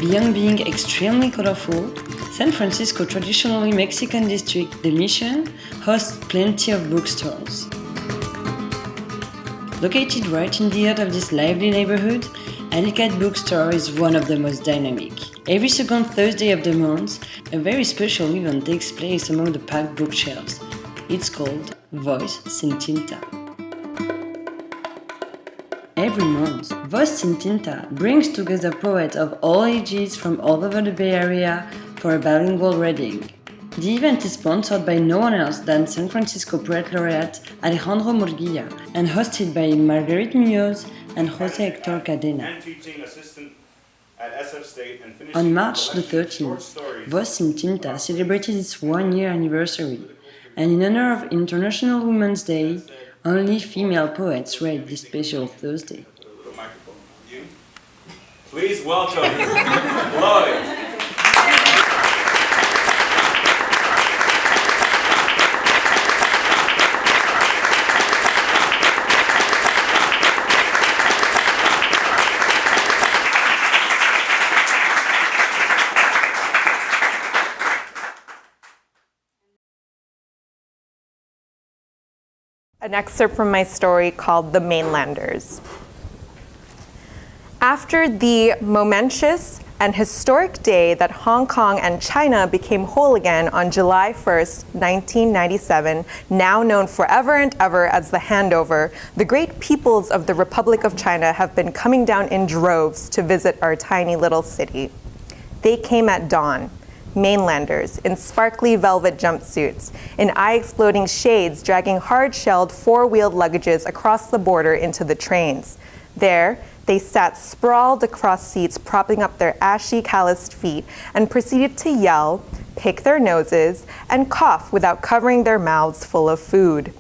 Beyond being extremely colorful, San Francisco traditionally Mexican district, the Mission, hosts plenty of bookstores. Located right in the heart of this lively neighborhood, Alicat Bookstore is one of the most dynamic. Every second Thursday of the month, a very special event takes place among the packed bookshelves. It's called Voice in Tinta. Every month, Voice in Tinta brings together poets of all ages from all over the Bay Area for a bilingual reading. The event is sponsored by no one else than San Francisco Poet Laureate Alejandro Murguia and hosted by Marguerite Munoz and Jose Hector Cadena. On March the 13th, Voice in Tinta celebrated its one-year anniversary, and in honor of International Women's Day, only female poets read this special Thursday. Please welcome Lloyd. An excerpt from my story called The Mainlanders. After the momentous and historic day that Hong Kong and China became whole again on July 1st, 1997, now known forever and ever as the handover, the great peoples of the Republic of China have been coming down in droves to visit our tiny little city. They came at dawn. Mainlanders in sparkly velvet jumpsuits, in eye-exploding shades dragging hard-shelled four-wheeled luggages across the border into the trains. There, they sat sprawled across seats propping up their ashy, calloused feet and proceeded to yell, pick their noses, and cough without covering their mouths full of food.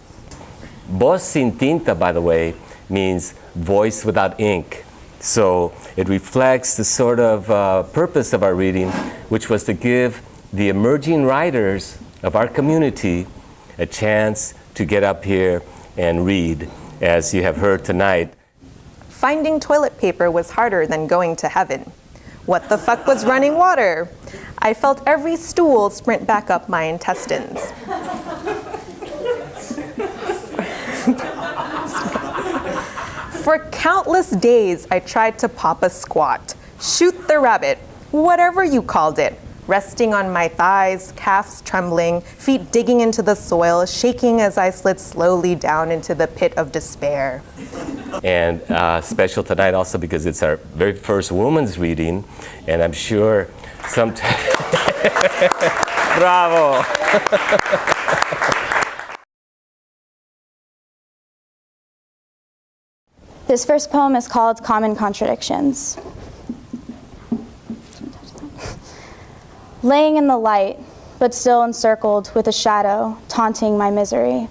Voz sin tinta, by the way, means voice without ink. So it reflects the sort of purpose of our reading, which was to give the emerging writers of our community a chance to get up here and read, as you have heard tonight. Finding toilet paper was harder than going to heaven. What the fuck was running water? I felt every stool sprint back up my intestines. For countless days, I tried to pop a squat, shoot the rabbit, whatever you called it, resting on my thighs, calves trembling, feet digging into the soil, shaking as I slid slowly down into the pit of despair. And special tonight also because it's our very first women's reading, and I'm sure Bravo! This first poem is called Common Contradictions. Laying in the light, but still encircled with a shadow, taunting my misery.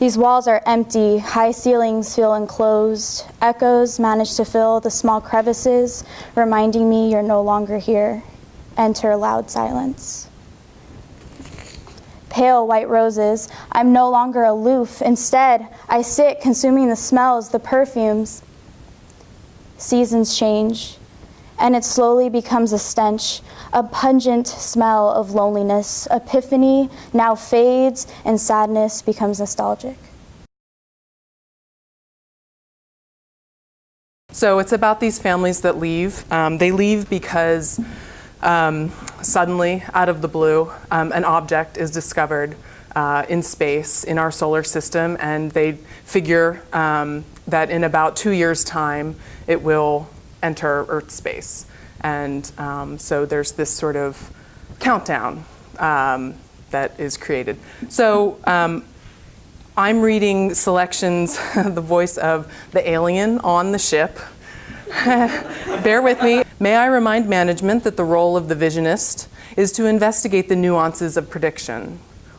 These walls are empty, high ceilings feel enclosed, echoes manage to fill the small crevices, reminding me you're no longer here. Enter loud silence. Pale white roses, I'm no longer aloof. Instead, I sit consuming the smells, the perfumes. Seasons change, and it slowly becomes a stench, a pungent smell of loneliness. Epiphany now fades, and sadness becomes nostalgic. So it's about these families that leave. They leave because suddenly, out of the blue, an object is discovered in space in our solar system, and they figure that in about 2 years' time, it will enter Earth space. And so there's this sort of countdown that is created. So I'm reading selections, the voice of the alien on the ship. Bear with me. May I remind management that the role of the visionist is to investigate the nuances of prediction,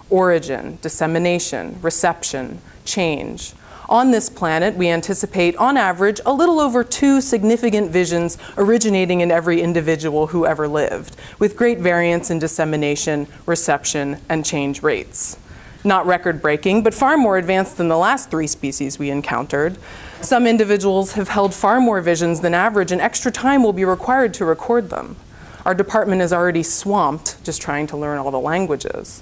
origin, dissemination, reception, change. On this planet, we anticipate, on average, a little over 2 significant visions originating in every individual who ever lived, with great variance in dissemination, reception, and change rates. Not record-breaking, but far more advanced than the last 3 species we encountered. Some individuals have held far more visions than average, and extra time will be required to record them. Our department is already swamped just trying to learn all the languages.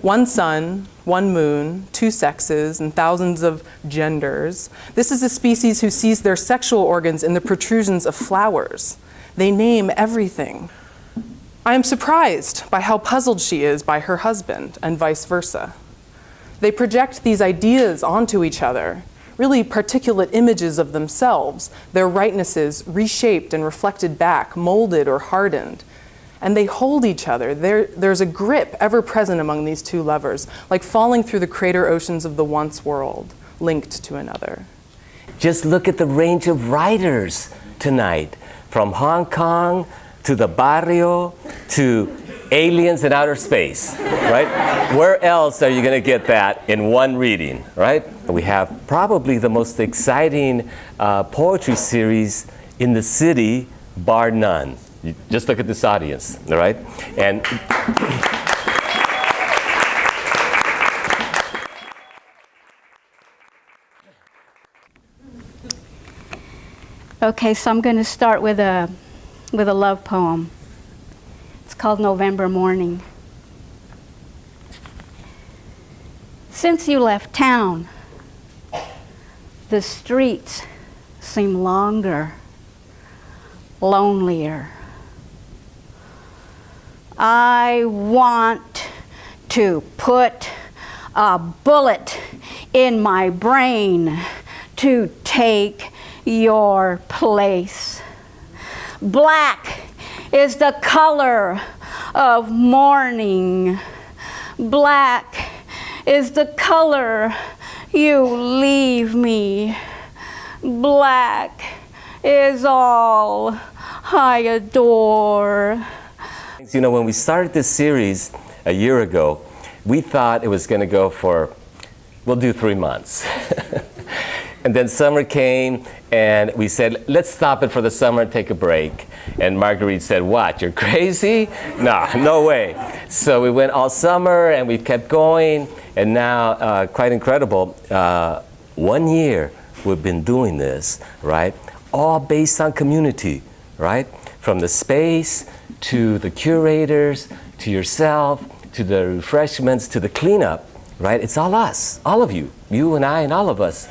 1 sun, 1 moon, 2 sexes, and thousands of genders. This is a species who sees their sexual organs in the protrusions of flowers. They name everything. I am surprised by how puzzled she is by her husband, and vice versa. They project these ideas onto each other, really particulate images of themselves, their rightnesses reshaped and reflected back, molded or hardened. And they hold each other. There's a grip ever present among these 2 lovers, like falling through the crater oceans of the once world, linked to another. Just look at the range of writers tonight, from Hong Kong to the barrio to aliens in outer space, right? Where else are you going to get that in one reading, right? We have probably the most exciting poetry series in the city, bar none. You just look at this audience, all right? And okay, so I'm going to start with a love poem. It's called November Morning. Since you left town, the streets seem longer, lonelier. I want to put a bullet in my brain to take your place. Black is the color of mourning. Black is the color you leave me. Black is all I adore. you know, when we started this series a year ago, we thought it was going to go for, we'll do 3 months. And then summer came, and we said, let's stop it for the summer and take a break. And Marguerite said, what, you're crazy? No way. So we went all summer, and we kept going, and now, quite incredible, 1 year we've been doing this, right? All based on community, right? From the space, to the curators, to yourself, to the refreshments, to the cleanup, right? It's all us, all of you and I and all of us.